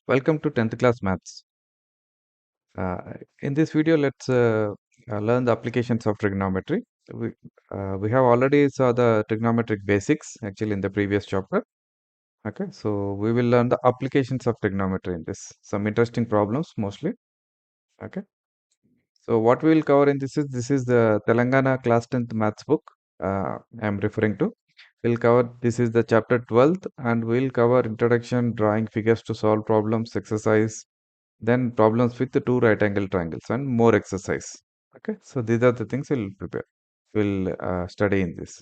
Welcome to 10th class maths. Uh, in this video, let's learn the applications of trigonometry. We, we have already saw the trigonometric basics actually in the previous chapter. Okay, so we will learn the applications of trigonometry in this. Some interesting problems mostly. Okay, so what we will cover in this is the Telangana class 10th maths book. I am referring to. We'll cover this is the chapter 12th and we'll cover introduction, drawing figures to solve problems, exercise, then problems with the two right angle triangles and more exercise. Okay, so these are the things we'll prepare. We'll study in this.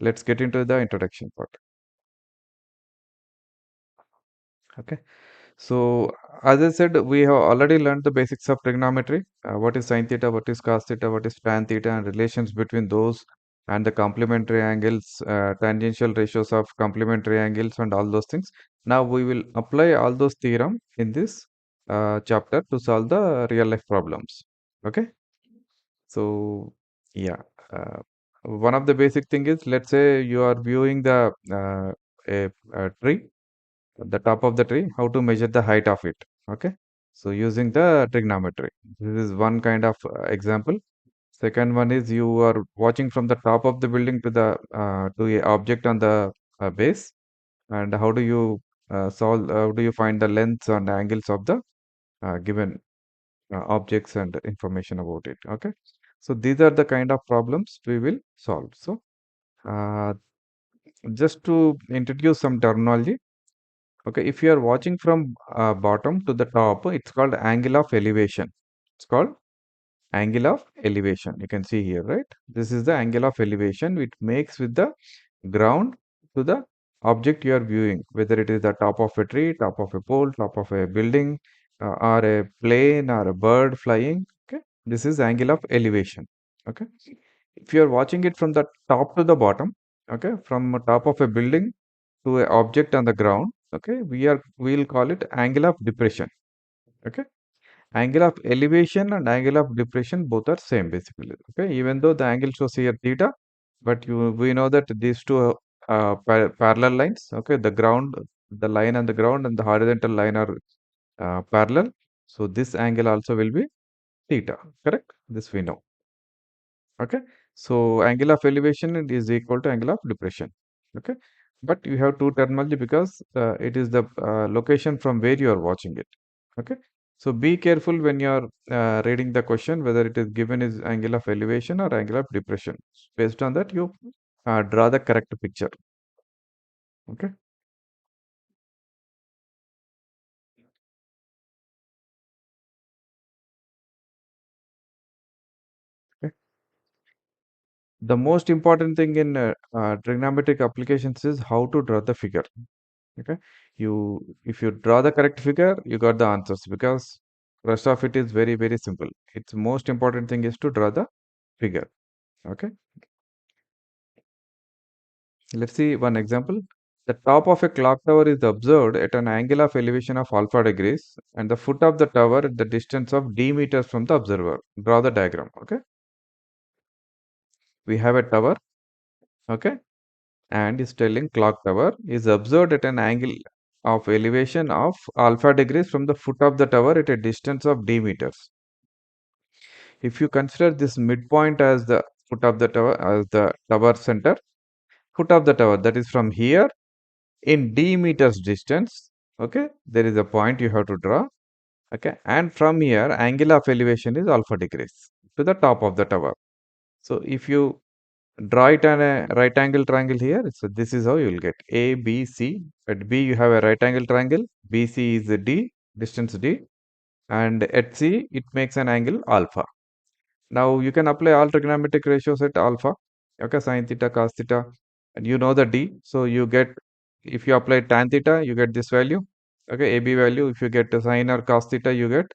Let's get into the introduction part. Okay, so as I said, we have already learned the basics of trigonometry. What is sine theta, what is cos theta, what is tan theta, and relations between those and the complementary angles, tangential ratios of complementary angles, and all those things. Now we will apply all those theorem in this chapter to solve the real life problems. Okay. So, yeah, one of the basic thing is, let's say you are viewing a tree, the top of the tree, how to measure the height of it. Okay. So using the trigonometry, this is one kind of example. Second one is you are watching from the top of the building to a object on the base, and how do you solve? How do you find the lengths and angles of the given objects and information about it. Okay, so these are the kind of problems we will solve. So uh, just to introduce some terminology. Okay, if you are watching from bottom to the top, it's called angle of elevation. It's called angle of elevation. You can see here, right? This is the angle of elevation which makes with the ground to the object you are viewing, whether it is the top of a tree, top of a pole, top of a building, or a plane or a bird flying. Okay, this is angle of elevation. Okay, if you are watching it from the top to the bottom, okay, from top of a building to a object on the ground, okay, we'll call it angle of depression. Okay, angle of elevation and angle of depression both are same basically. Okay, even though the angle shows here theta, but we know that these two parallel lines. Okay, the line on the ground and the horizontal line are parallel. So this angle also will be theta. Correct? This we know. Okay, so angle of elevation is equal to angle of depression. Okay, but you have two terminology because it is the location from where you are watching it. Okay, so be careful when you are reading the question whether it is given is angle of elevation or angle of depression. Based on that, you draw the correct picture. Okay. Okay. The most important thing in trigonometric applications is how to draw the figure. Okay, if you draw the correct figure, you got the answers because rest of it is very simple. Its most important thing is to draw the figure. Okay, let's see one example. The top of a clock tower is observed at an angle of elevation of alpha degrees, and the foot of the tower at the distance of d meters from the observer. Draw the diagram. Okay, we have a tower. Okay, and is telling clock tower is observed at an angle of elevation of alpha degrees from the foot of the tower at a distance of d meters. If you consider this midpoint as the foot of the tower, as the tower center, foot of the tower, that is from here in d meters distance, okay, there is a point you have to draw, okay, and from here angle of elevation is alpha degrees to the top of the tower. So if you draw it on a right angle triangle here, so this is how you will get A, B, C. At B you have a right angle triangle, BC is the D, distance D, and at C it makes an angle alpha. Now you can apply all trigonometric ratios at alpha, okay, sine theta, cos theta, and you know the D. So you get, if you apply tan theta, you get this value, okay, AB value. If you get a sine or cos theta, you get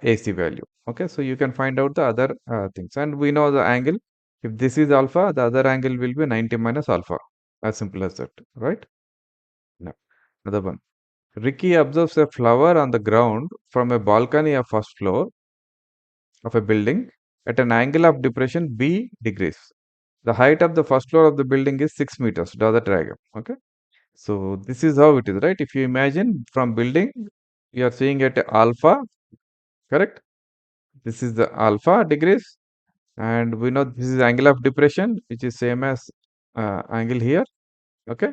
AC value. Okay, so you can find out the other things. And we know the angle. If this is alpha, the other angle will be 90 minus alpha. As simple as that, right? No. Another one. Ricky observes a flower on the ground from a balcony of first floor of a building at an angle of depression B degrees. The height of the first floor of the building is 6 meters. Draw the diagram. Okay. So this is how it is, right? If you imagine from building, you are seeing at alpha, correct? This is the alpha degrees, and we know this is angle of depression, which is same as angle here. Okay,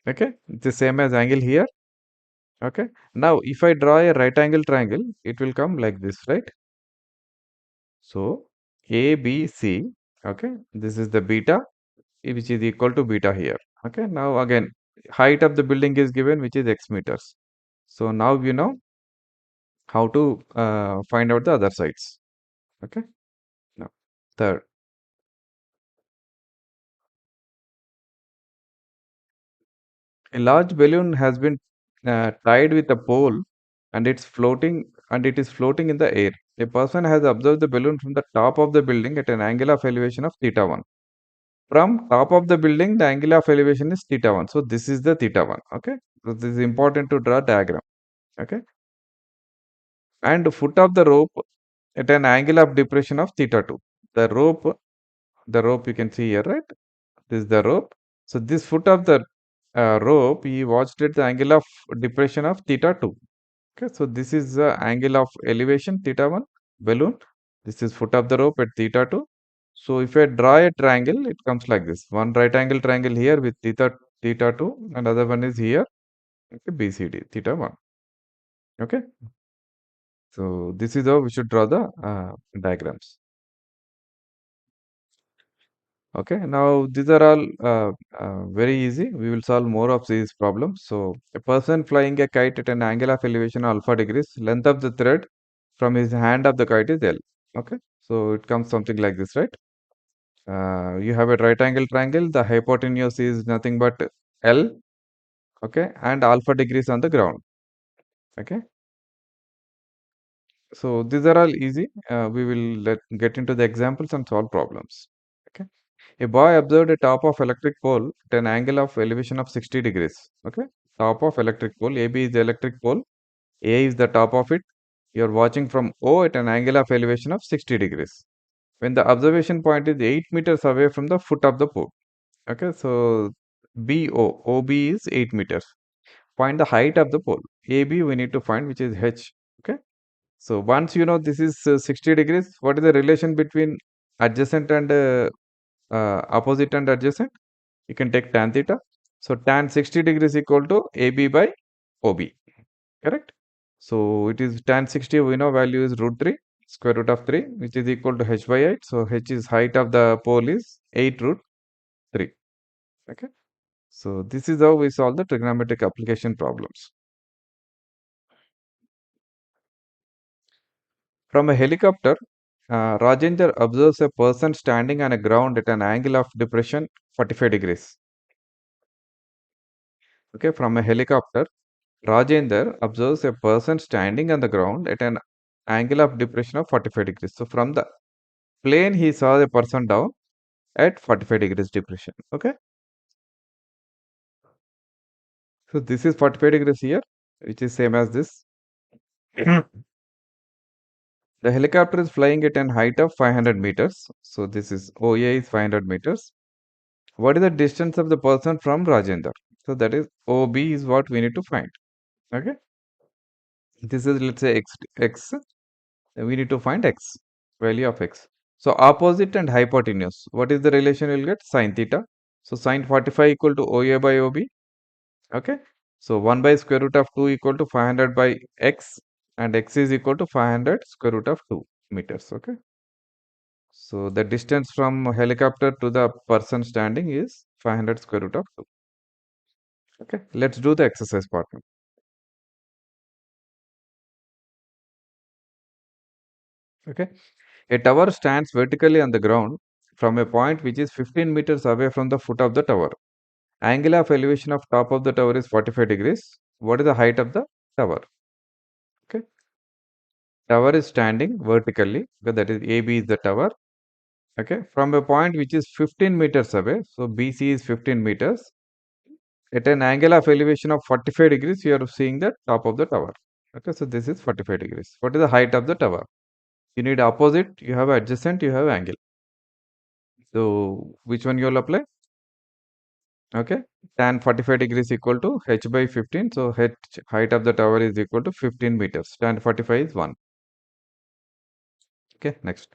okay, it's the same as angle here. Okay. Now, if I draw a right angle triangle, it will come like this, right? So A, B, C. Okay, this is the beta, which is equal to beta here. Okay. Now again, height of the building is given, which is x meters. So now you know how to find out the other sides. Okay. Now, third, a large balloon has been tied with a pole, and it is floating in the air. A person has observed the balloon from the top of the building at an angle of elevation of theta 1. From top of the building, the angle of elevation is theta 1. So this is the theta 1. Okay. So this is important to draw diagram. Okay. And foot of the rope at an angle of depression of theta 2. The rope you can see here, right? This is the rope. So this foot of the rope, he watched at the angle of depression of theta 2. Okay. So this is the angle of elevation theta 1 balloon. This is foot of the rope at theta 2. So if I draw a triangle, it comes like this. One right angle triangle here with theta 2, and other one is here, okay, BCD theta 1. Okay. So this is how we should draw the diagrams. Okay. Now these are all very easy. We will solve more of these problems. So a person flying a kite at an angle of elevation alpha degrees, length of the thread from his hand of the kite is L. Okay. So it comes something like this, right? You have a right angle triangle. The hypotenuse is nothing but L. Okay, and alpha degrees on the ground. Okay, so these are all easy. We will get into the examples and solve problems. Okay, a boy observed a top of electric pole at an angle of elevation of 60 degrees. Okay, top of electric pole. AB is the electric pole. A is the top of it. You are watching from O at an angle of elevation of 60 degrees. When the observation point is 8 meters away from the foot of the pole. Okay, so OB is 8 meters. Find the height of the pole. AB we need to find, which is H. Okay. So once you know this is 60 degrees, what is the relation between adjacent and opposite and adjacent? You can take tan theta. So tan 60 degrees equal to AB by OB. Correct? So it is tan 60, we know value is root 3, square root of 3, which is equal to H by 8. So H is height of the pole is 8 root 3. Okay. So this is how we solve the trigonometric application problems. From a helicopter, Rajendra observes a person standing on a ground at an angle of depression 45 degrees. Okay, from a helicopter, Rajendra observes a person standing on the ground at an angle of depression of 45 degrees. So from the plane, he saw the person down at 45 degrees depression. Okay, so this is 45 degrees here, which is same as this. The helicopter is flying at an height of 500 meters. So this is OA is 500 meters. What is the distance of the person from Rajendra? So that is OB is what we need to find. Okay. This is, let's say, x. We need to find x, value of x. So opposite and hypotenuse. What is the relation we'll get? Sine theta. So sine 45 equal to OA by OB. Okay. So 1 by square root of 2 equal to 500 by x, and x is equal to 500 square root of 2 meters. Okay. So the distance from helicopter to the person standing is 500 square root of 2. Okay, let's do the exercise part now. Okay, a tower stands vertically on the ground from a point which is 15 meters away from the foot of the tower. Angle of elevation of top of the tower is 45 degrees. What is the height of the tower? Okay, tower is standing vertically, because that is AB is the tower. Okay, from a point which is 15 meters away. So BC is 15 meters. At an angle of elevation of 45 degrees, you are seeing the top of the tower. Okay, so this is 45 degrees. What is the height of the tower? You need opposite, you have adjacent, you have angle. So which one you will apply? Okay. Tan 45 degrees equal to h by 15. So h height of the tower is equal to 15 meters. Tan 45 is 1. Okay. Next.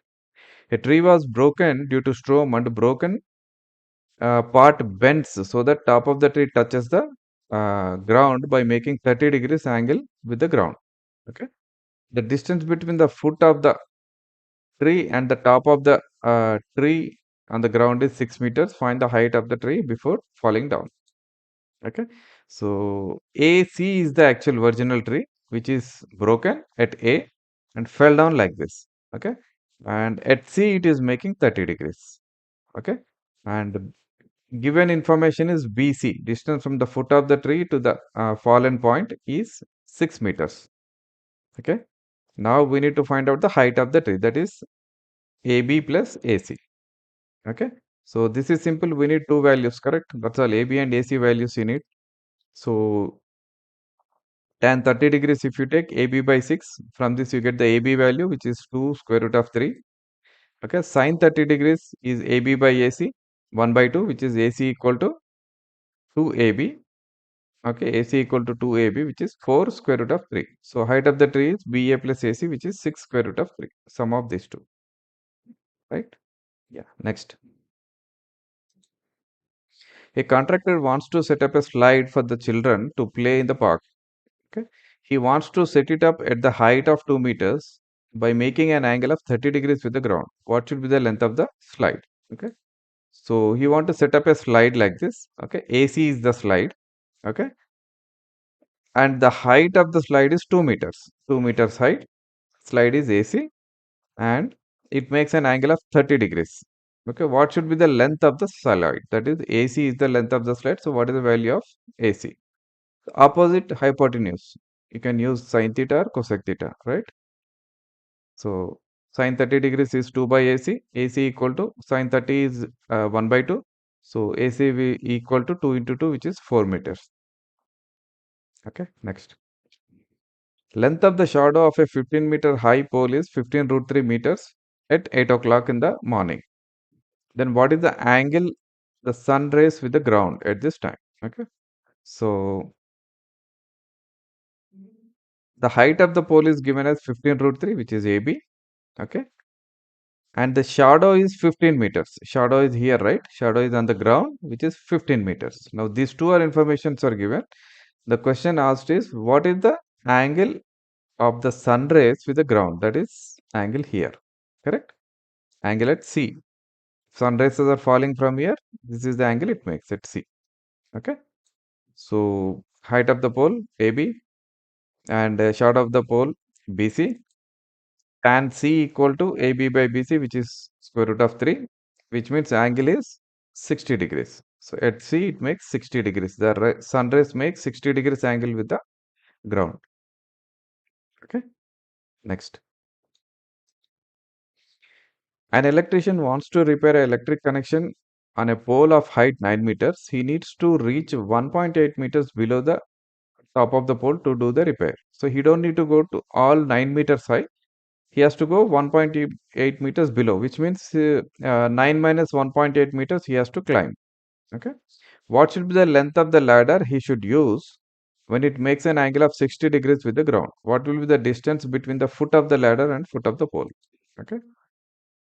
A tree was broken due to storm and broken part bends so that top of the tree touches the ground by making 30 degrees angle with the ground. Okay. The distance between the foot of the tree and the top of the tree on the ground is 6 meters. Find the height of the tree before falling down. Okay. So AC is the actual original tree which is broken at A and fell down like this. Okay. And at C it is making 30 degrees. Okay. And given information is BC, distance from the foot of the tree to the fallen point is 6 meters. Okay. Now we need to find out the height of the tree, that is AB plus AC. Okay. So this is simple. We need two values, correct? That's all. AB and AC values you need. So tan 30 degrees, if you take AB by 6, from this you get the AB value, which is 2 square root of 3. Okay. Sin 30 degrees is AB by AC, 1 by 2, which is AC equal to 2AB. Okay, AC equal to 2AB, which is 4 square root of 3. So height of the tree is BA plus AC, which is 6 square root of 3. Sum of these two, right? Yeah. Next, a contractor wants to set up a slide for the children to play in the park. Okay, he wants to set it up at the height of 2 meters by making an angle of 30 degrees with the ground. What should be the length of the slide? Okay, so he want to set up a slide like this. Okay, AC is the slide. Okay, and the height of the slide is 2 meters. 2 meters height. Slide is AC and it makes an angle of 30 degrees. Okay, what should be the length of the slide? That is, AC is the length of the slide. So, what is the value of AC? Opposite hypotenuse. You can use sine theta or cosec theta, right? So, sine 30 degrees is 2 by AC. AC equal to sine 30 is 1 by 2. So, AC equal to 2 into 2, which is 4 meters. Okay, next. Length of the shadow of a 15-meter high pole is 15 root 3 meters at 8 o'clock in the morning. Then what is the angle the sun rays with the ground at this time? Okay. So the height of the pole is given as 15 root 3, which is AB. Okay. And the shadow is 15 meters. Shadow is here, right? Shadow is on the ground, which is 15 meters. Now these two are informations are given. The question asked is what is the angle of the sun rays with the ground? That is angle here. Correct? Angle at C. Sun rays are falling from here. This is the angle it makes at C. Okay. So height of the pole AB and shadow of the pole BC. Tan C equal to AB by BC, which is square root of 3, which means angle is 60 degrees. So at C it makes 60 degrees. The sun rays make 60 degrees angle with the ground. Okay. Next. An electrician wants to repair an electric connection on a pole of height 9 meters. He needs to reach 1.8 meters below the top of the pole to do the repair. So he don't need to go to all 9 meters high. He has to go 1.8 meters below, which means 9 minus 1.8 meters he has to climb. Okay. What should be the length of the ladder he should use when it makes an angle of 60 degrees with the ground? What will be the distance between the foot of the ladder and foot of the pole? Okay.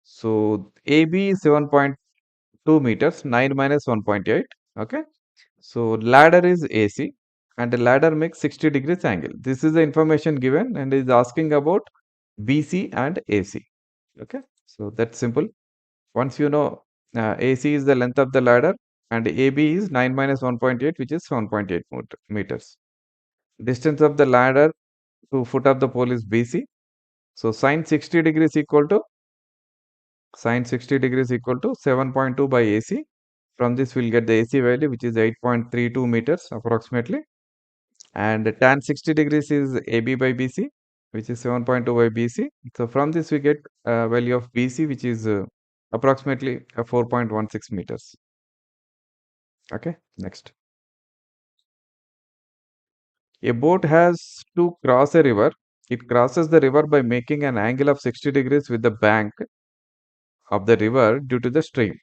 So AB is 7.2 meters, 9 minus 1.8. Okay. So ladder is AC and the ladder makes 60 degrees angle. This is the information given and is asking about BC and AC. Okay. So that's simple. Once you know AC is the length of the ladder and AB is 9 minus 1.8, which is 1.8 meters. Distance of the ladder to foot of the pole is BC. So sine 60 degrees equal to 7.2 by AC. From this we'll get the AC value, which is 8.32 meters approximately. And tan 60 degrees is AB by BC, which is 7.2 by BC. So from this we get a value of BC, which is approximately 4.16 meters. Okay, next. A boat has to cross a river. It crosses the river by making an angle of 60 degrees with the bank of the river due to the stream.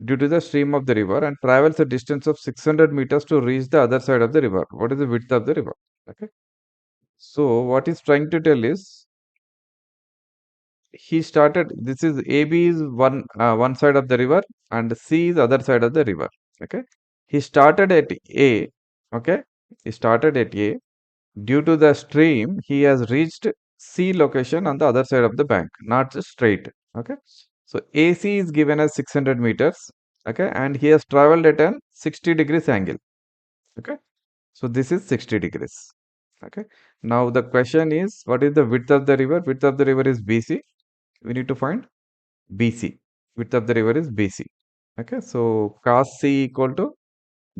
due to the stream of the river and travels a distance of 600 meters to reach the other side of the river. What is the width of the river? Okay. So what he's trying to tell is he started. This is AB is one side of the river and C is other side of the river. Okay. He started at A. Okay. He started at A. Due to the stream, he has reached C location on the other side of the bank, not just straight. Okay. So AC is given as 600 meters. Okay. And he has traveled at an 60 degrees angle. Okay. So this is 60 degrees. Okay. Now the question is, what is the width of the river? Width of the river is BC. We need to find BC. Width of the river is BC. Okay. So cos C equal to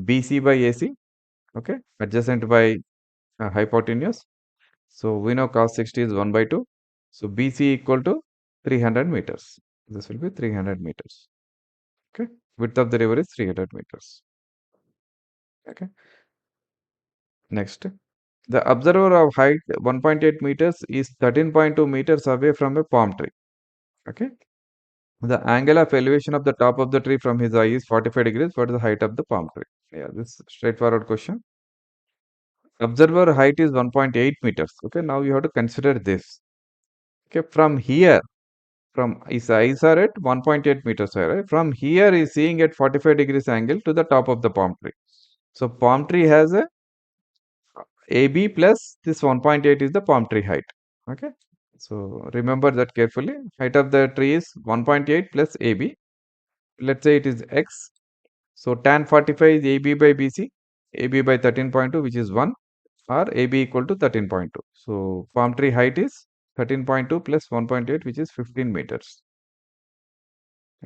BC by AC. Okay. Adjacent by hypotenuse. So we know cos 60 is 1 by 2. So BC equal to 300 meters. This will be 300 meters. Okay. Width of the river is 300 meters. Okay. Next. The observer of height 1.8 meters is 13.2 meters away from a palm tree. Okay. The angle of elevation of the top of the tree from his eye is 45 degrees. What is the height of the palm tree? Yeah, this is straightforward question. Observer height is 1.8 meters. Okay. Now you have to consider this. Okay. From here, from his eyes are at 1.8 meters high, right? From here, he is seeing at 45 degrees angle to the top of the palm tree. So palm tree has a AB plus this 1.8 is the palm tree height. Okay. So remember that carefully. Height of the tree is 1.8 plus AB. Let's say it is X. So tan 45 is AB by BC, AB by 13.2, which is 1, or AB equal to 13.2. So palm tree height is 13.2 plus 1.8, which is 15 meters.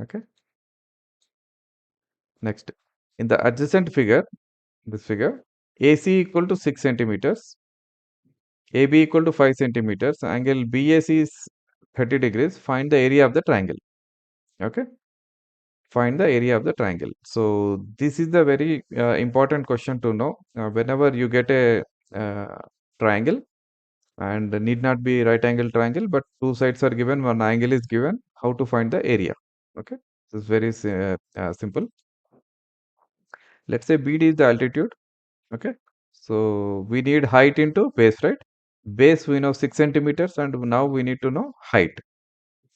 Okay. Next, in the adjacent figure, this figure, AC equal to 6 centimeters, AB equal to 5 centimeters, angle BAC is 30 degrees. Find the area of the triangle. Okay, find the area of the triangle. So this is the very important question to know. Whenever you get a uh, triangle, and need not be right angle triangle, but two sides are given, one angle is given, how to find the area. Okay, this is very simple. Let's say BD is the altitude. Okay. So we need height into base, right? Base we know 6 centimeters, and now we need to know height.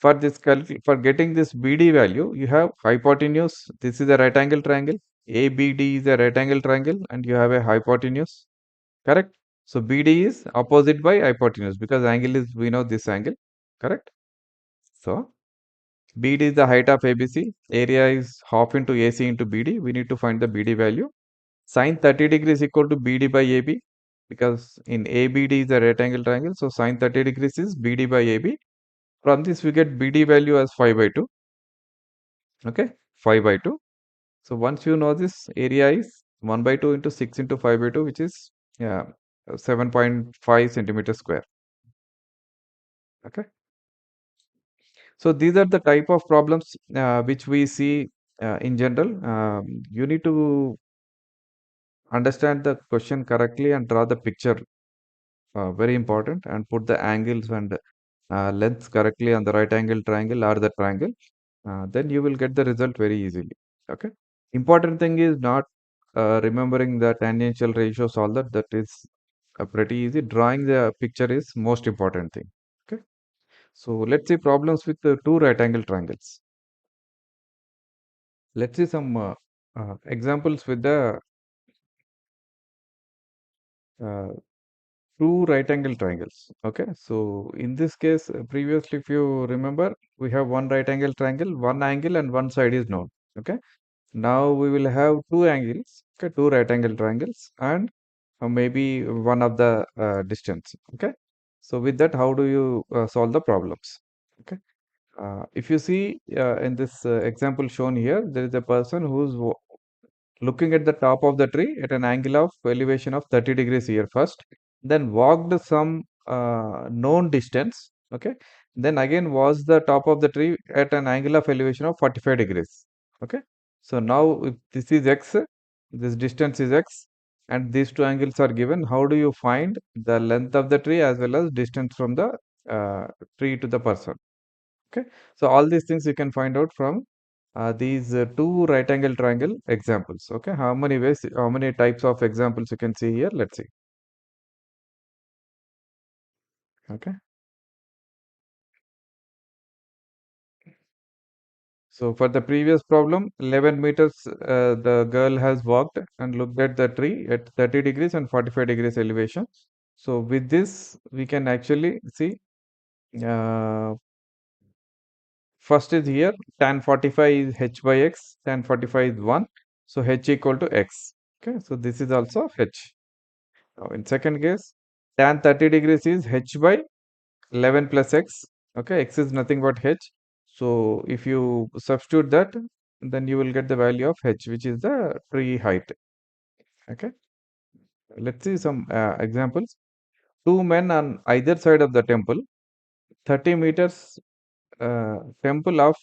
For this for getting this BD value, you have hypotenuse. This is a right angle triangle. ABD is a right angle triangle, and you have a hypotenuse. Correct? So BD is opposite by hypotenuse because angle is we know this angle. Correct? So BD is the height of ABC. Area is half into AC into BD. We need to find the BD value. Sine 30 degrees equal to BD by AB because in ABD is a right angle triangle. So sine 30 degrees is BD by AB. From this we get BD value as 5 by 2. Okay, 5 by 2. So once you know this, area is 1 by 2 into 6 into 5 by 2, which is yeah 7.5 centimeter square. Okay. So these are the type of problems which we see in general. You need to understand the question correctly and draw the picture. Very important, and put the angles and lengths correctly on the right angle triangle or the triangle. Then you will get the result very easily. Okay. Important thing is not remembering the tangential ratios, all that. That is pretty easy. Drawing the picture is most important thing. Okay. So let's see problems with the two right angle triangles. Let's see some examples with the uh, two right angle triangles. Okay, so in this case, previously, if you remember, we have one right angle triangle, one angle, and one side is known. Okay, now we will have two angles, okay, two right angle triangles, and maybe one of the distance. Okay, so with that, how do you solve the problems? Okay, if you see in this example shown here, there is a person who's looking at the top of the tree at an angle of elevation of 30 degrees here first, then walked some known distance, okay, then again was the top of the tree at an angle of elevation of 45 degrees, okay. So now if this is x, this distance is x, and these two angles are given, how do you find the length of the tree as well as distance from the tree to the person? Okay, so all these things you can find out from these two right angle triangle examples. Okay, how many ways, how many types of examples you can see here? Let's see. Okay, so for the previous problem, 11 meters, the girl has walked and looked at the tree at 30 degrees and 45 degrees elevation. So with this, we can actually see uh, first is here tan 45 is h by x, tan 45 is 1. So h equal to x. Okay, so this is also h. Now in second case, tan 30 degrees is h by 11 plus x. Okay, x is nothing but h. So if you substitute that, then you will get the value of h, which is the tree height. Okay, let's see some examples. Two men on either side of the temple, 30 meters, temple of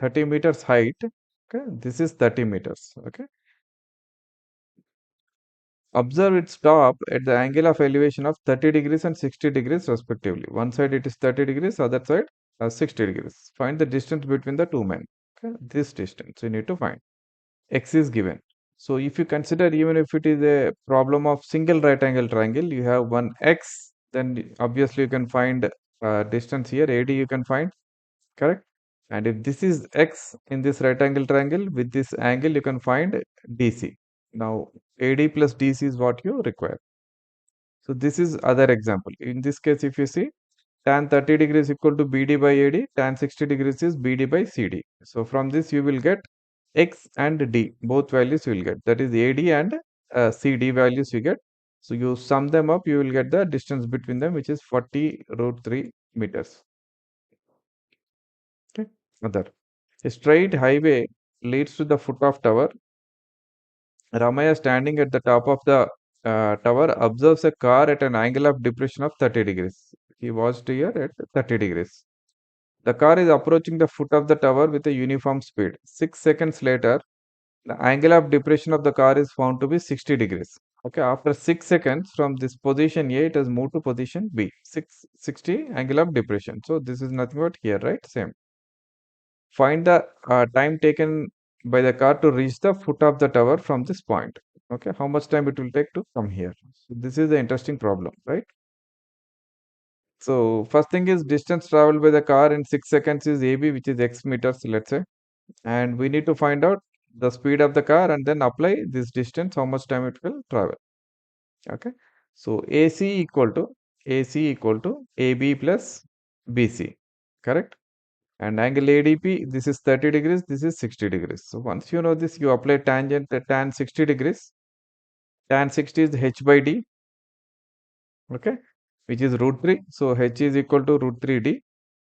30 meters height. Okay, this is 30 meters. Okay, observe its top at the angle of elevation of 30 degrees and 60 degrees respectively. One side it is 30 degrees, other side 60 degrees. Find the distance between the two men. Okay, this distance you need to find. X is given. So if you consider, even if it is a problem of single right angle triangle, you have one x, then obviously you can find distance here, AD you can find, correct? And if this is x in this right angle triangle, with this angle you can find DC. Now AD plus DC is what you require. So this is other example. In this case, if you see, tan 30 degrees equal to BD by AD, tan 60 degrees is BD by CD. So from this you will get X and D, both values you will get. That is AD and CD values you get. So you sum them up, you will get the distance between them, which is 40 root 3 meters. Okay. Other. A straight highway leads to the foot of tower. Ramaya, standing at the top of the tower, observes a car at an angle of depression of 30 degrees. He watched here at 30 degrees. The car is approaching the foot of the tower with a uniform speed. 6 seconds later, the angle of depression of the car is found to be 60 degrees. Okay, after 6 seconds from this position A, it has moved to position B. 660 angle of depression. So this is nothing but here, right? Same. Find the time taken by the car to reach the foot of the tower from this point. Okay, how much time it will take to come here. So this is the interesting problem, right? So first thing is distance traveled by the car in 6 seconds is AB, which is x meters, let's say. And we need to find out the speed of the car and then apply this distance, how much time it will travel. Okay. So AC equal to AB plus BC, correct? And angle ADP, this is 30 degrees, this is 60 degrees. So once you know this, you apply tangent tan 60 degrees. Tan 60 is h by d, okay, which is root 3. So h is equal to root 3d.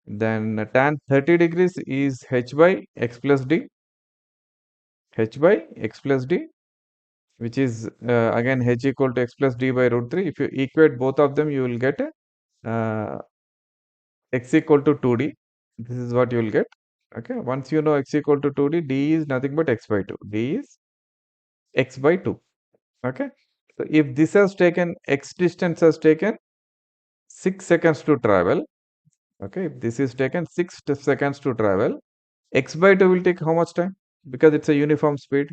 Then tan 30 degrees is h by x plus d, h by x plus d, which is again h equal to x plus d by root 3. If you equate both of them, you will get uh, x equal to 2d. This is what you will get. Okay, once you know x equal to 2d, d is nothing but x by 2. D is x by 2. Okay, so if this has taken x distance has taken 6 seconds to travel. Okay, if this is taken 6 seconds to travel, x by 2 will take how much time? Because it's a uniform speed.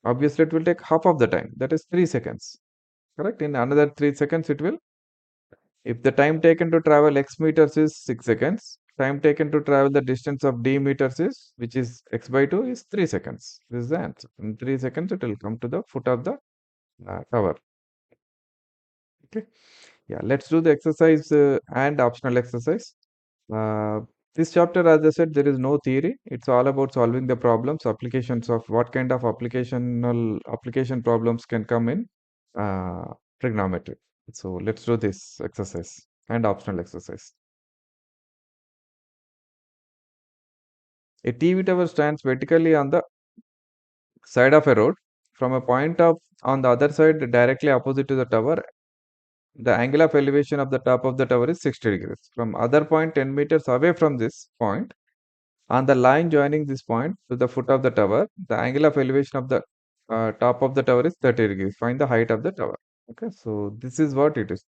Obviously, it will take half of the time. That is 3 seconds. Correct? In another 3 seconds, it will. If the time taken to travel x meters is 6 seconds, time taken to travel the distance of d meters is, which is x by 2, is 3 seconds. This is the answer. In 3 seconds, it will come to the foot of the tower. Okay. Yeah, let's do the exercise and optional exercise. Uh, this chapter, as I said, there is no theory. It's all about solving the problems, applications of what kind of application problems can come in uh, trigonometry. So let's do this exercise and optional exercise. A TV tower stands vertically on the side of a road. From a point of on the other side, directly opposite to the tower, the angle of elevation of the top of the tower is 60 degrees. From other point 10 meters away from this point, on the line joining this point to the foot of the tower, the angle of elevation of the top of the tower is 30 degrees. Find the height of the tower. Okay, so this is what it is.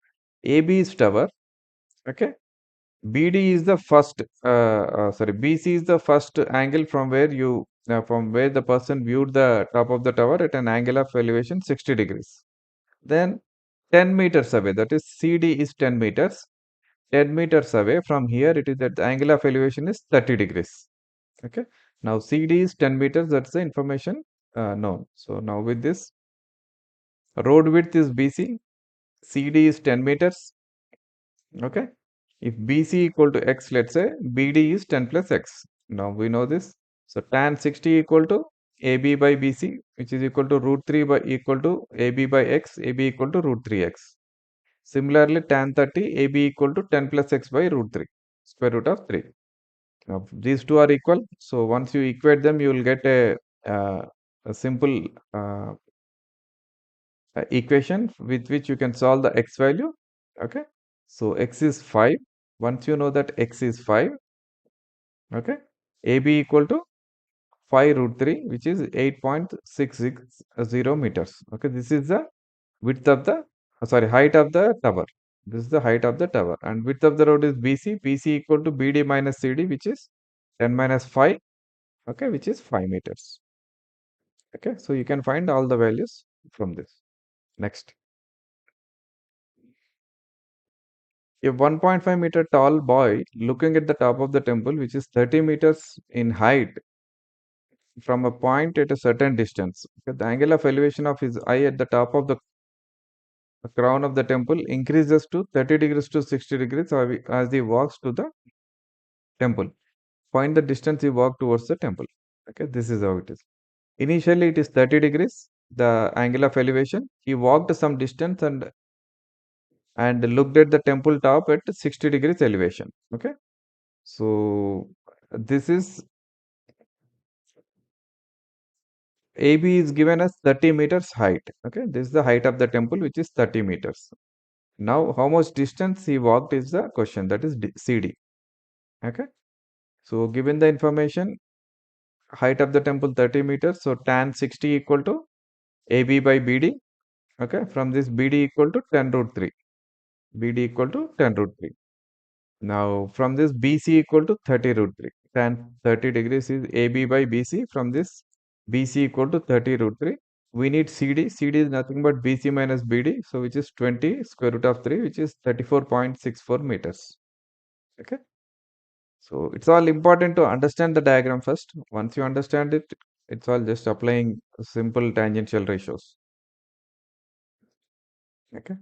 AB is tower. Okay, BD is the first, sorry, BC is the first angle from where the person viewed the top of the tower at an angle of elevation 60 degrees. Then 10 meters away, that is CD is 10 meters. 10 meters away from here, it is that the angle of elevation is 30 degrees. Okay. Now CD is 10 meters, that's the information known. So now with this, road width is BC, CD is 10 meters. Okay. If BC equal to X, let's say BD is 10 plus X. Now we know this. So tan 60 equal to AB by BC, which is equal to root 3 by equal to AB by X, AB equal to root 3X. Similarly, tan 30, AB equal to 10 plus X by root 3, square root of 3. Now these two are equal. So once you equate them, you will get uh, a simple equation with which you can solve the X value. Okay. So X is 5. Once you know that X is 5, okay, AB equal to 5 root 3, which is 8.660 meters. Okay, this is the width of the, height of the tower. This is the height of the tower. And width of the road is BC. BC equal to BD minus CD, which is 10 minus 5, okay, which is 5 meters. Okay, so you can find all the values from this. Next. A 1.5-meter tall boy looking at the top of the temple, which is 30 meters in height, from a point at a certain distance. Okay, the angle of elevation of his eye at the top of the crown of the temple increases to 30 degrees to 60 degrees as he walks to the temple. Find the distance he walked towards the temple. Okay, this is how it is. Initially, it is 30 degrees, the angle of elevation. He walked some distance and looked at the temple top at 60 degrees elevation. Okay, so this is AB is given as 30 meters height. Okay, this is the height of the temple, which is 30 meters. Now, how much distance he walked is the question, that is CD. Okay, so given the information, height of the temple 30 meters, so tan 60 equal to AB by BD. Okay, from this BD equal to 10 root 3. BD equal to 10 root 3. Now, from this BC equal to 30 root 3. Tan 30 degrees is AB by BC. From this BC equal to 30 root 3. We need CD. CD is nothing but BC minus BD. So, which is 20 square root of 3, which is 34.64 meters. Okay. So, it's all important to understand the diagram first. Once you understand it, it's all just applying simple tangential ratios. Okay.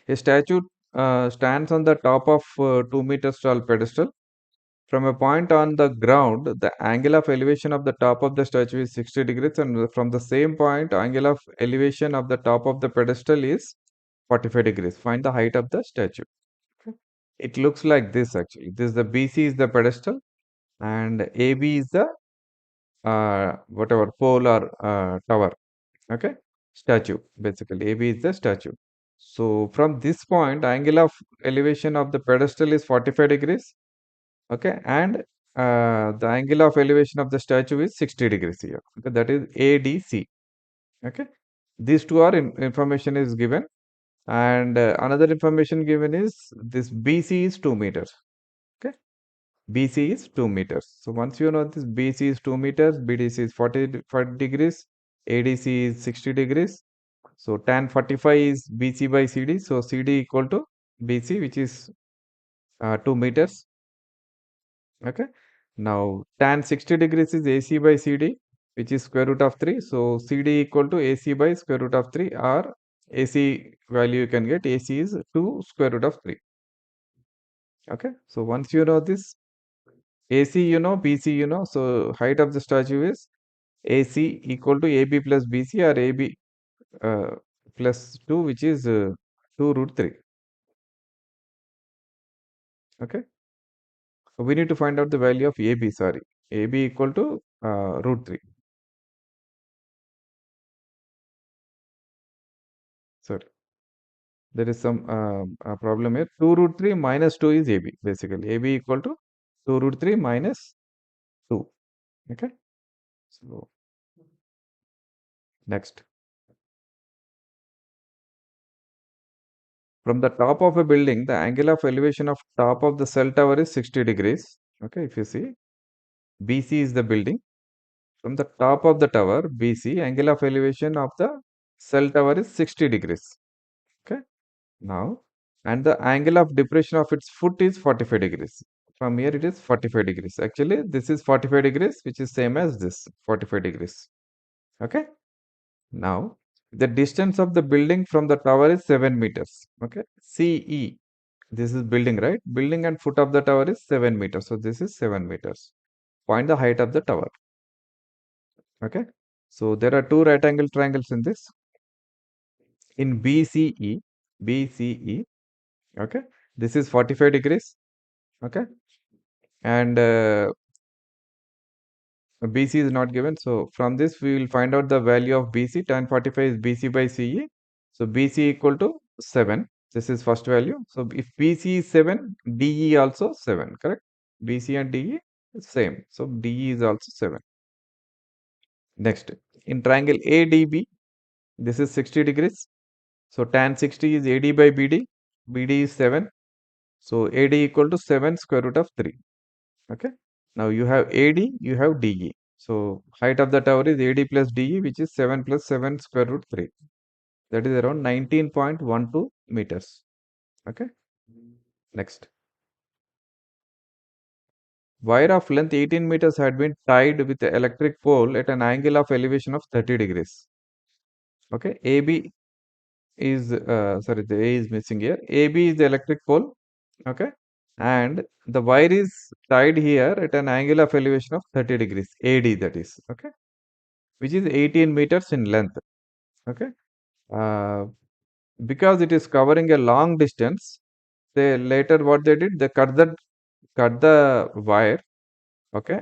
A statue stands on the top of 2 meters tall pedestal. From a point on the ground, the angle of elevation of the top of the statue is 60 degrees, and from the same point, angle of elevation of the top of the pedestal is 45 degrees. Find the height of the statue. Okay. It looks like this actually. This the BC is the pedestal, and AB is the whatever pole or tower. Okay, statue basically. AB is the statue. So from this point, angle of elevation of the pedestal is 45 degrees. Okay, and the angle of elevation of the statue is 60 degrees here. Okay, that is ADC. Okay, these two are information is given, and another information given is this BC is 2 meters. Okay, BC is 2 meters. So once you know this BC is 2 meters, BDC is 45 degrees, ADC is 60 degrees. So tan 45 is BC by CD. So CD equal to BC, which is 2 meters. Okay. Now tan 60 degrees is AC by CD, which is square root of 3. So CD equal to AC by square root of 3, or AC value you can get AC is 2 square root of 3. Okay. So once you know this, AC you know, BC you know. So height of the statue is AC equal to AB plus BC, or AB uh, plus 2, which is 2 root 3. Okay. So we need to find out the value of AB, sorry. AB equal to root 3. Sorry. There is some problem here. 2 root 3 minus 2 is AB, basically. AB equal to 2 root 3 minus 2. Okay. So, next. From the top of a building, the angle of elevation of top of the cell tower is 60 degrees. Okay, if you see, BC is the building. From the top of the tower, BC, angle of elevation of the cell tower is 60 degrees. Okay, now, and the angle of depression of its foot is 45 degrees. From here, it is 45 degrees. Actually, this is 45 degrees, which is same as this 45 degrees. Okay, now, the distance of the building from the tower is 7 meters. Okay, CE. This is building, right? Building and foot of the tower is 7 meters. So, this is 7 meters. Find the height of the tower. Okay. So, there are two right angle triangles in this. In BCE, okay, this is 45 degrees. Okay. And BC is not given. So, from this, we will find out the value of BC. Tan 45 is BC by CE. So, BC equal to 7. This is first value. So, if BC is 7, DE also 7, correct? BC and DE is same. So, DE is also 7. Next, in triangle ADB, this is 60 degrees. So, tan 60 is AD by BD. BD is 7. So, AD equal to 7 square root of 3. Okay. Now, you have AD, you have DE. So, height of the tower is AD plus DE, which is 7 plus 7 square root 3. That is around 19.12 meters. Okay. Next. Wire of length 18 meters had been tied with the electric pole at an angle of elevation of 30 degrees. Okay. AB is, sorry, the A is missing here. AB is the electric pole. Okay. And the wire is tied here at an angle of elevation of 30 degrees. AD, that is. Okay. Which is 18 meters in length. Okay. Uh, because it is covering a long distance, they later what they did, they cut the wire, okay,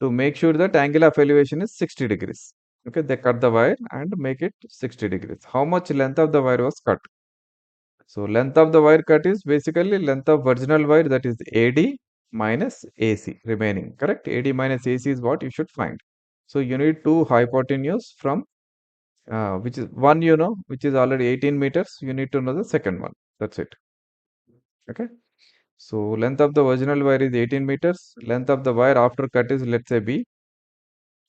to make sure that angle of elevation is 60 degrees. Okay, they cut the wire and make it 60 degrees. How much length of the wire was cut? So length of the wire cut is basically length of virginal wire, that is AD minus AC remaining, correct? AD minus AC is what you should find. So you need two hypotenuse from which is one, which is already 18 meters. You need to know the second one. That's it. Okay. So length of the original wire is 18 meters. Length of the wire after cut is, let's say, B.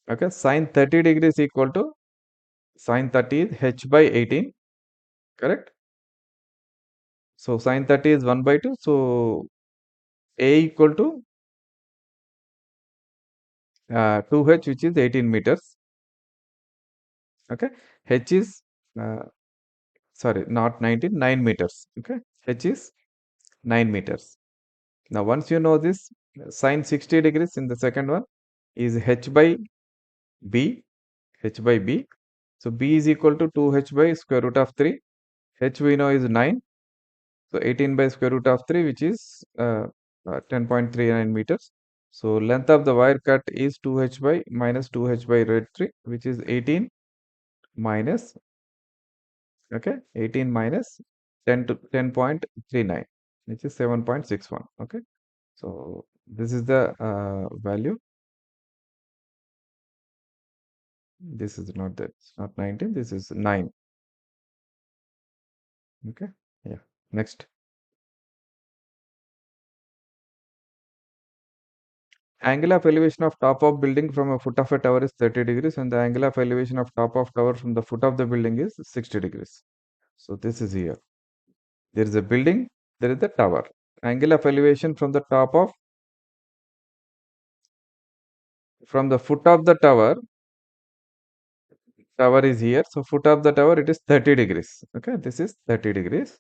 Okay. Sine 30 degrees equal to sine 30 is H by 18. Correct. So sine 30 is 1 by 2. So A equal to 2H, which is 18 meters. Okay. H is, uh, sorry, not 19, 9 meters. Okay. H is 9 meters. Now, once you know this, sine 60 degrees in the second one is H by B, H by B. So, B is equal to 2H by square root of 3. H we know is 9. So, 18 by square root of 3, which is 10.39 meters. So, length of the wire cut is 2H by minus 2H by root 3, which is 18 minus, okay, 18 minus 10 to 10.39, which is 7.61. Okay. So, this is the value. This is not that, it's not 19, this is 9. Okay. Yeah. Next. Angle of elevation of top of building from a foot of a tower is 30 degrees, and the angle of elevation of top of tower from the foot of the building is 60 degrees. So this is here. There is a building, there is the tower. Angle of elevation from the foot of the tower is here. So foot of the tower, it is 30 degrees. Okay, this is 30 degrees.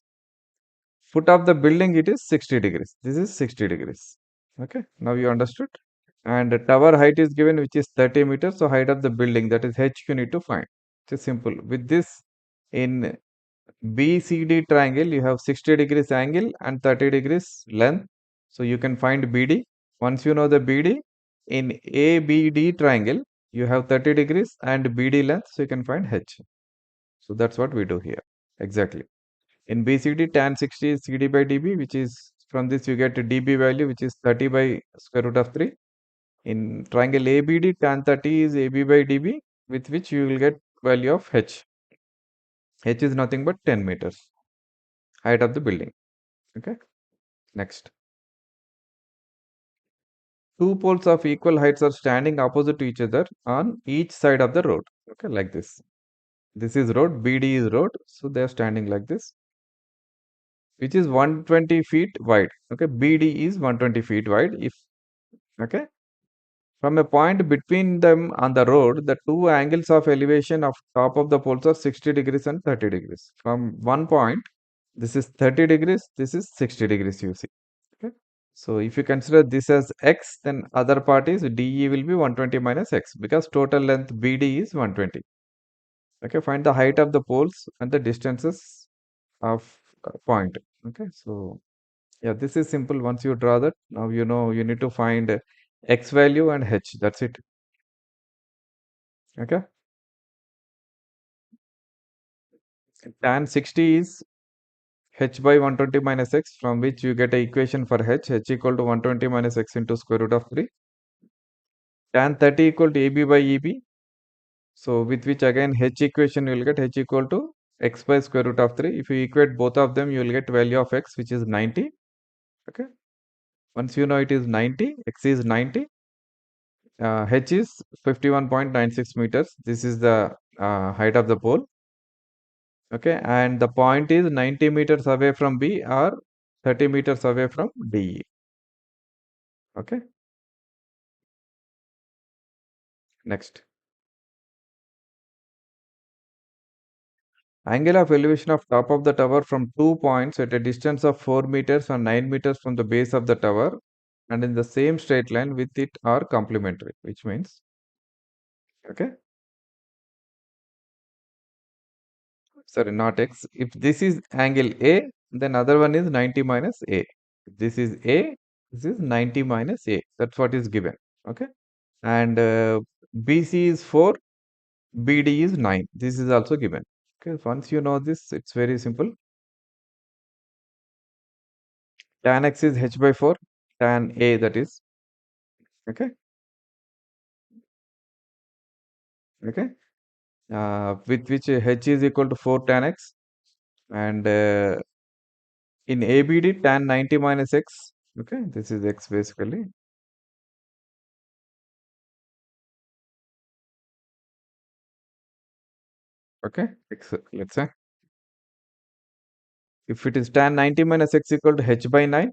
Foot of the building, it is 60 degrees. This is 60 degrees. Okay, now you understood. And the tower height is given, which is 30 meters. So height of the building, that is H, you need to find. It's simple. With this, in BCD triangle, you have 60 degrees angle and 30 degrees length. So you can find BD. Once you know the BD, in ABD triangle, you have 30 degrees and BD length. So you can find H. So that's what we do here. Exactly. In BCD, tan 60 is CD by DB, which is from this you get a DB value, which is 30 by square root of 3. In triangle ABD, tan 30 is AB by DB, with which you will get value of H. H is nothing but 10 meters. height of the building. Okay, next. Two poles of equal heights are standing opposite to each other on each side of the road. Okay, like this. This is road, BD is road, so they are standing like this, which is 120 feet wide. Okay, BD is 120 feet wide. If okay, from a point between them on the road, the two angles of elevation of top of the poles are 60 degrees and 30 degrees. From one point, this is 30 degrees, this is 60 degrees, you see. Okay. So if you consider this as x, then other part is DE will be 120 minus x because total length BD is 120. Okay, find the height of the poles and the distances of point. Okay, so yeah, this is simple. Once you draw that, now you know you need to find x value and h. That's it. Okay, tan 60 is h by 120 minus x, from which you get a equation for h equal to 120 minus x into square root of 3. Tan 30 equal to AB by EB. So with which again h equation you will get h equal to x by square root of 3. If you equate both of them, you will get value of x, which is 90. Okay. Once you know it is 90, x is 90, h is 51.96 meters. This is the height of the pole. Okay. And the point is 90 meters away from B or 30 meters away from DE. Okay. Next. Angle of elevation of top of the tower from 2 points at a distance of 4 meters or 9 meters from the base of the tower and in the same straight line with it are complementary, which means, okay, sorry, not x. If this is angle A, then other one is 90 minus A. If this is A, this is 90 minus A. That's what is given. Okay. And BC is 4, BD is 9. This is also given. Okay. Once you know this, it's very simple. Tan x is h by 4, tan A that is. Okay. Okay. With which h is equal to 4 tan x. And in ABD, tan 90 minus x. Okay. This is x basically. Okay. X, let's say. If it is tan 90 minus x equal to h by 9,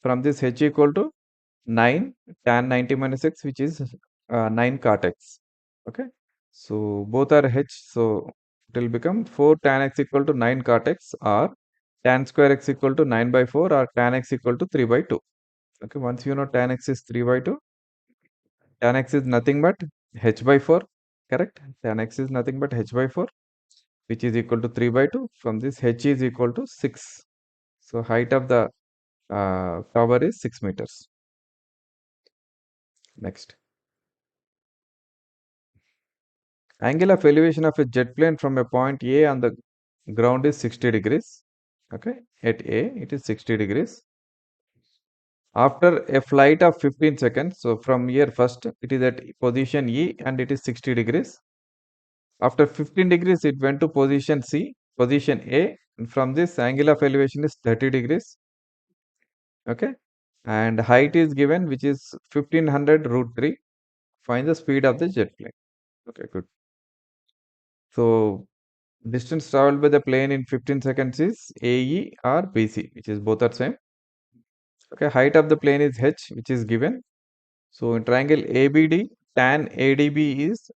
from this h equal to 9 tan 90 minus x, which is 9 cot x. Okay. So both are h. So it will become 4 tan x equal to 9 cot x or tan square x equal to 9 by 4 or tan x equal to 3 by 2. Okay. Once you know tan x is 3 by 2, tan x is nothing but h by 4. Correct. Tan x is nothing but h by 4, which is equal to 3 by 2. From this h is equal to 6. So height of the tower is 6 meters. Next. Angle of elevation of a jet plane from a point A on the ground is 60 degrees. Okay. At A, it is 60 degrees. After a flight of 15 seconds, so from here first, it is at position E and it is 60 degrees. After 15 degrees, it went to position C, position A. And from this, angle of elevation is 30 degrees. Okay. And height is given, which is 1500 root 3. Find the speed of the jet plane. Okay, good. So distance traveled by the plane in 15 seconds is AE or BC, which is both are same. Okay, height of the plane is h, which is given. So in triangle ABD, tan ADB is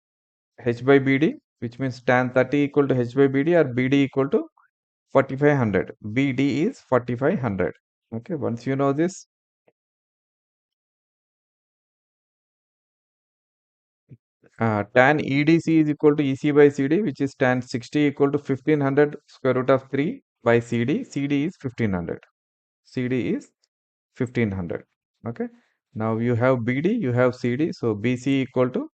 h by BD, which means tan 30 equal to h by BD or BD equal to 4500. BD is 4500. Okay, once you know this, tan EDC is equal to EC by CD, which is tan 60 equal to 1500 square root of 3 by CD. CD is 1500. CD is 1500. Okay. Now you have BD, you have CD. So BC equal to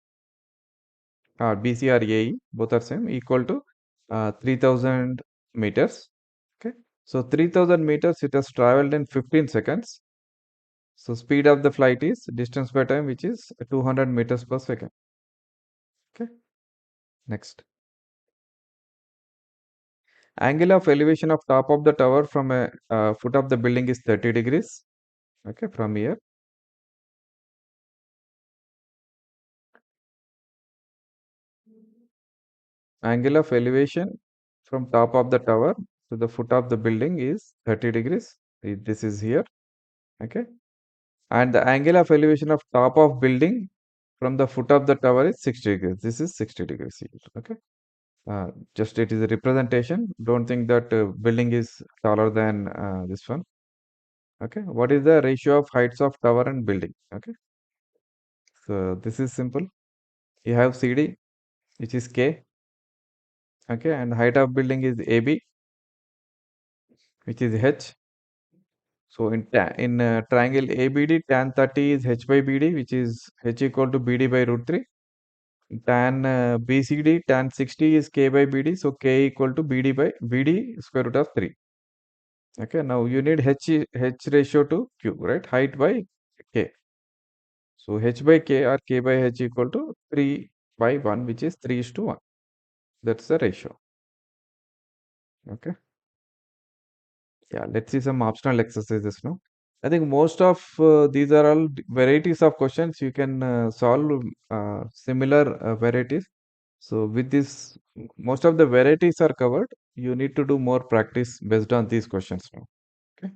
BC or AE, both are same, equal to 3000 meters. Okay. So 3000 meters it has traveled in 15 seconds. So speed of the flight is distance by time, which is 200 meters per second. Okay. Next. Angle of elevation of top of the tower from a foot of the building is 30 degrees. Okay, from here. Angle of elevation from top of the tower to the foot of the building is 30 degrees. This is here. Okay. And the angle of elevation of top of building from the foot of the tower is 60 degrees. This is 60 degrees here. Okay. Just it is a representation. Don't think that building is taller than this one. Okay. What is the ratio of heights of tower and building? Okay. So this is simple. You have CD, which is K. Okay. And height of building is AB, which is H. So in triangle ABD, tan 30 is H by BD, which is H equal to BD by root 3. Tan BCD, tan 60 is K by BD, so K equal to BD by BD square root of 3. Okay, now you need H ratio to Q, right? Height by K. So H by K or K by H equal to 3 by 1, which is 3 is to 1. That's the ratio. Okay. Yeah, let's see some optional exercises now. I think most of these are all varieties of questions. You can solve similar varieties. So with this, most of the varieties are covered. You need to do more practice based on these questions now. Okay,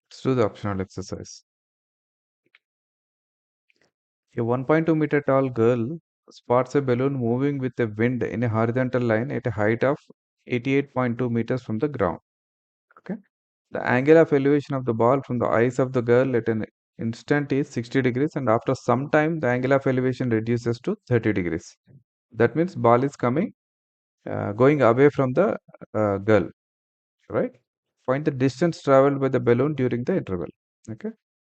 let's do the optional exercise. A 1.2-meter tall girl spots a balloon moving with the wind in a horizontal line at a height of 88.2 meters from the ground. Okay. The angle of elevation of the ball from the eyes of the girl at an instant is 60 degrees, and after some time, the angle of elevation reduces to 30 degrees. That means ball is going away from the girl, right? Find the distance traveled by the balloon during the interval. Okay.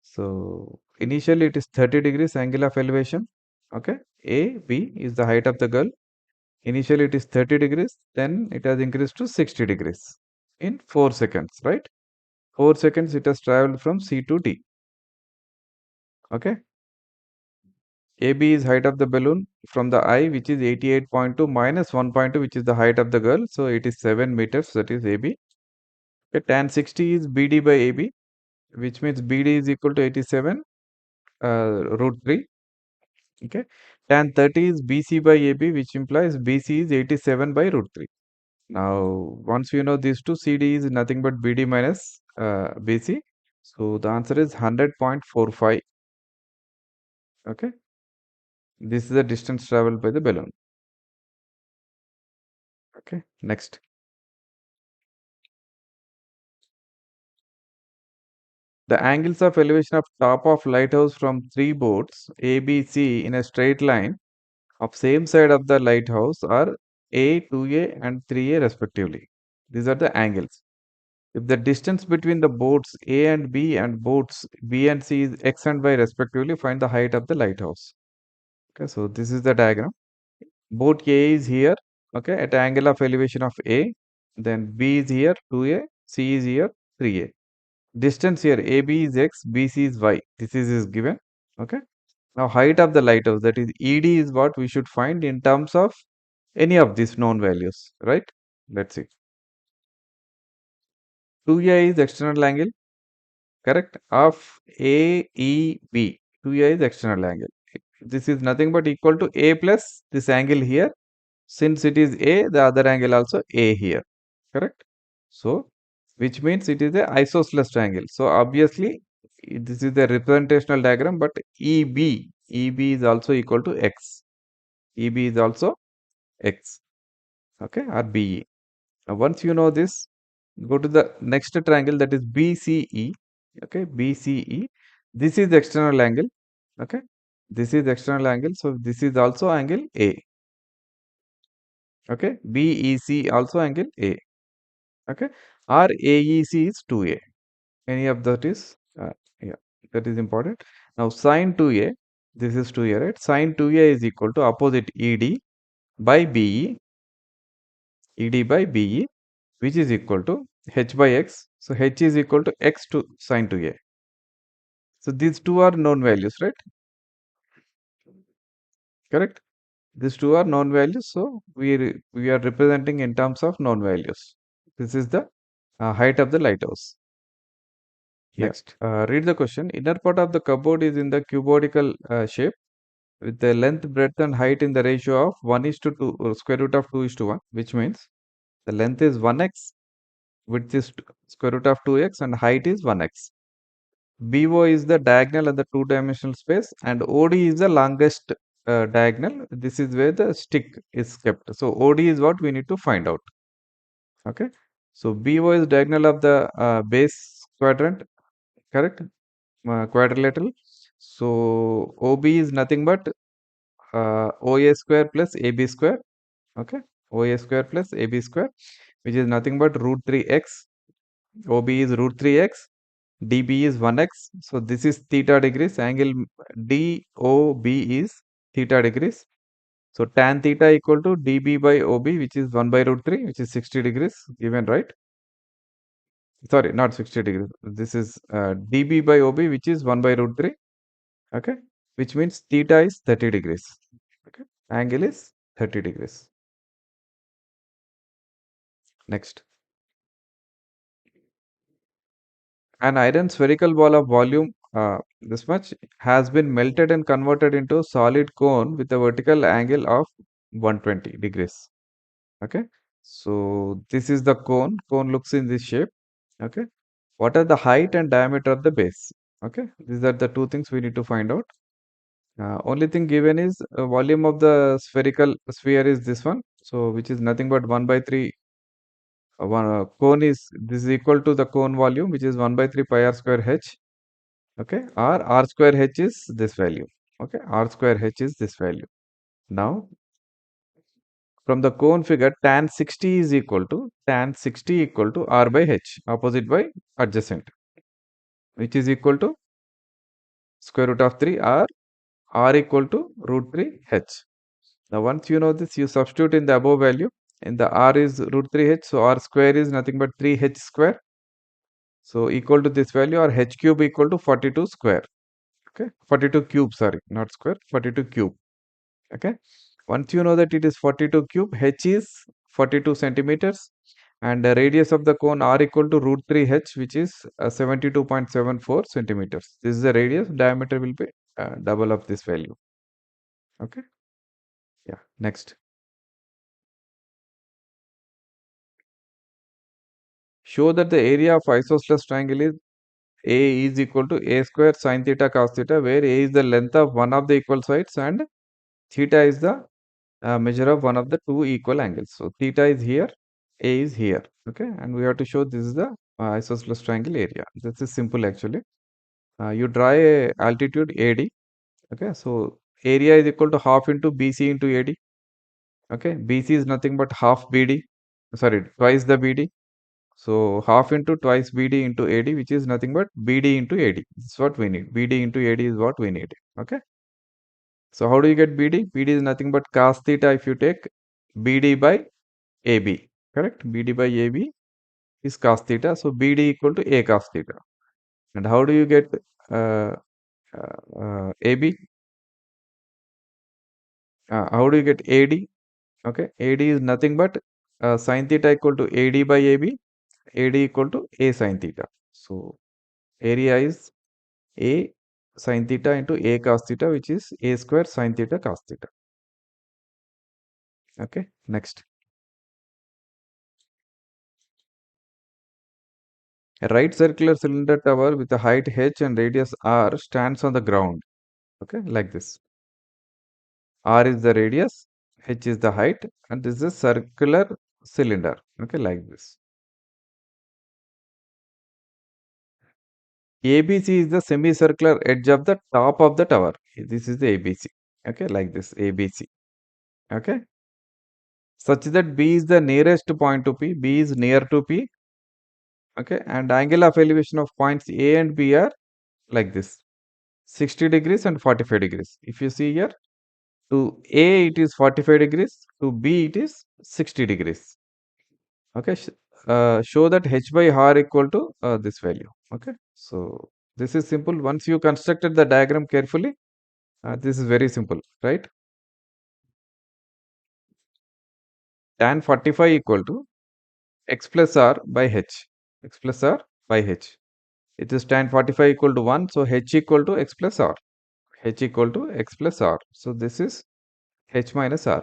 So initially it is 30 degrees angle of elevation. Okay. A, B is the height of the girl. Initially it is 30 degrees, then it has increased to 60 degrees in 4 seconds, right? 4 seconds it has traveled from C to D. Okay. AB is height of the balloon from the eye, which is 88.2 minus 1.2, which is the height of the girl. So it is 7 meters, that is AB. Okay, tan 60 is BD by AB, which means BD is equal to 87 root 3. Okay. Tan 30 is BC by AB, which implies BC is 87 by root 3. Now, once you know these two, CD is nothing but BD minus BC. So the answer is 100.45. Okay. This is the distance traveled by the balloon. Okay. Next. The angles of elevation of top of lighthouse from three boats A, B, C in a straight line of same side of the lighthouse are A, 2A and 3A respectively. These are the angles. If the distance between the boats A and boats B and C is x and y respectively, find the height of the lighthouse. Okay, so this is the diagram. Boat A is here, okay, at angle of elevation of A. Then B is here, 2A, C is here, 3A. Distance here, AB is x, BC is y. This is given. Okay. Now height of the lighthouse, that is ED, is what we should find in terms of any of these known values, right? Let's see. 2A is external angle, correct? Of AEB. 2A is external angle. This is nothing but equal to A plus this angle here. Since it is A, the other angle also A here, correct? So, which means it is a isosceles triangle. So, obviously, this is the representational diagram, but EB is also equal to X. EB is also X, okay, or BE. Now, once you know this, go to the next triangle, that is BCE, okay, BCE. This is the external angle, okay. This is external angle, so this is also angle A, okay. BEC also angle A, okay. Or AEC is 2A. Any of that is, yeah, that is important. Now, sine 2A, this is 2A, right? Sine 2A is equal to opposite by BE, ED by BE, which is equal to H by X. So, H is equal to X to sine 2A. So, these two are known values, right? Correct? These two are known values, so we are representing in terms of known values. This is the height of the lighthouse. Yeah. Next, read the question. Inner part of the cupboard is in the cuboidal shape with the length, breadth, and height in the ratio of 1 is to 2, square root of 2 is to 1, which means the length is 1x, width is square root of 2x, and height is 1x. BO is the diagonal and the two-dimensional space, and OD is the longest diagonal. This is where the stick is kept. So OD is what we need to find out. Okay. So BO is diagonal of the base quadrant, correct? Quadrilateral. So OB is nothing but OA square plus AB square. Okay. OA square plus AB square, which is nothing but root 3x. OB is root 3x. DB is 1x. So this is theta degrees. Angle DOB is theta degrees. So tan theta equal to dB by OB, which is 1 by root 3, which is 60 degrees given, right? Sorry, not 60 degrees. This is dB by OB, which is 1 by root 3. Okay. Which means theta is 30 degrees. Okay. Angle is 30 degrees. Next. An iron spherical ball of volume this much has been melted and converted into a solid cone with a vertical angle of 120 degrees. Okay. So this is the cone. Cone looks in this shape. Okay. What are the height and diameter of the base? Okay. These are the two things we need to find out. Only thing given is volume of the spherical sphere is this one. So which is nothing but 1 by 3. One cone is this is equal to the cone volume, which is 1 by 3 pi r square h. Okay, or r square h is this value. Okay, r square h is this value. Now, from the cone figure, tan 60 equal to r by h, opposite by adjacent, which is equal to square root of 3 or r equal to root 3 h. Now, once you know this, you substitute in the above value. In the r is root 3 h, so r square is nothing but 3 h square. So, equal to this value, or h cube equal to 42 square. Okay, 42 cube, sorry, not square, 42 cube. Okay, once you know that it is 42 cube, h is 42 centimeters, and the radius of the cone r equal to root 3 h, which is 72.74 centimeters. This is the radius. Diameter will be double of this value. Okay, yeah. Next, show that the area of isosceles triangle is a is equal to a square sine theta cos theta, where a is the length of one of the equal sides and theta is the measure of one of the two equal angles. So theta is here, A is here. Okay, and we have to show this is the isosceles triangle area. This is simple actually. You draw a altitude AD. Okay, so area is equal to half into BC into AD. Okay, BC is nothing but half BD. Sorry, twice the BD. So half into twice BD into AD, which is nothing but BD into AD. This is what we need. BD into AD is what we need. Okay. So how do you get BD? BD is nothing but cos theta if you take BD by AB, correct? BD by AB is cos theta. So BD equal to A cos theta. And how do you get uh, AB? How do you get AD? Okay, AD is nothing but sin theta equal to AD by AB, AD equal to A sin theta. So area is A sin theta into A cos theta, which is A square sin theta cos theta. Okay, next. A right circular cylinder tower with a height h and radius r stands on the ground. Okay, like this. R is the radius, h is the height, and this is a circular cylinder. Okay, like this. ABC is the semicircular edge of the top of the tower. This is the ABC. Okay, like this ABC. Okay, such that B is the nearest point to P. B is near to P. Okay, and angle of elevation of points A and B are like this, 60 degrees and 45 degrees. If you see here, to A it is 45 degrees, to B it is 60 degrees. Okay, show that h by r equal to this value. Okay, so this is simple. Once you constructed the diagram carefully, this is very simple, right? tan 45 equal to x plus r by h. X plus r by h. It is tan 45 equal to 1. So h equal to x plus r. H equal to x plus r. So this is h minus r.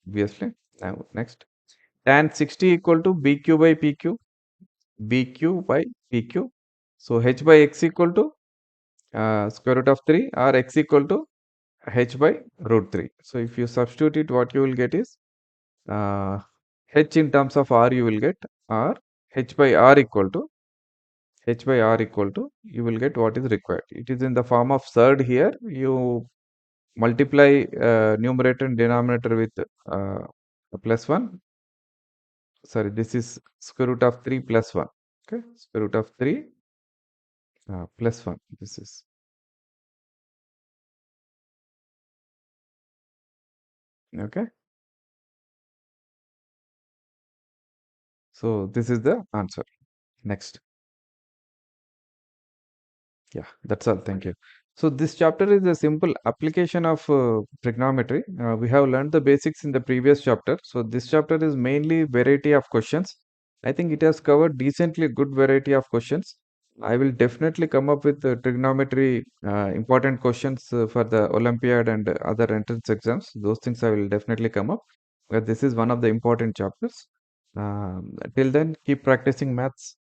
Obviously. Now next. Tan 60 equal to bq by pq. Bq by pq. So h by x equal to square root of 3 or x equal to h by root 3. So if you substitute it, what you will get is uh, h in terms of r you will get r, h by r equal to you will get what is required. It is in the form of third here. You multiply numerator and denominator with plus 1. Sorry, this is square root of 3 plus 1. Okay, square root of 3 plus 1. This is okay. So this is the answer. Next. Yeah, that's all. Thank you. So this chapter is a simple application of trigonometry. We have learned the basics in the previous chapter. So this chapter is mainly variety of questions. I think it has covered decently good variety of questions. I will definitely come up with trigonometry important questions for the Olympiad and other entrance exams. Those things I will definitely come up. But this is one of the important chapters. Till then, keep practicing maths.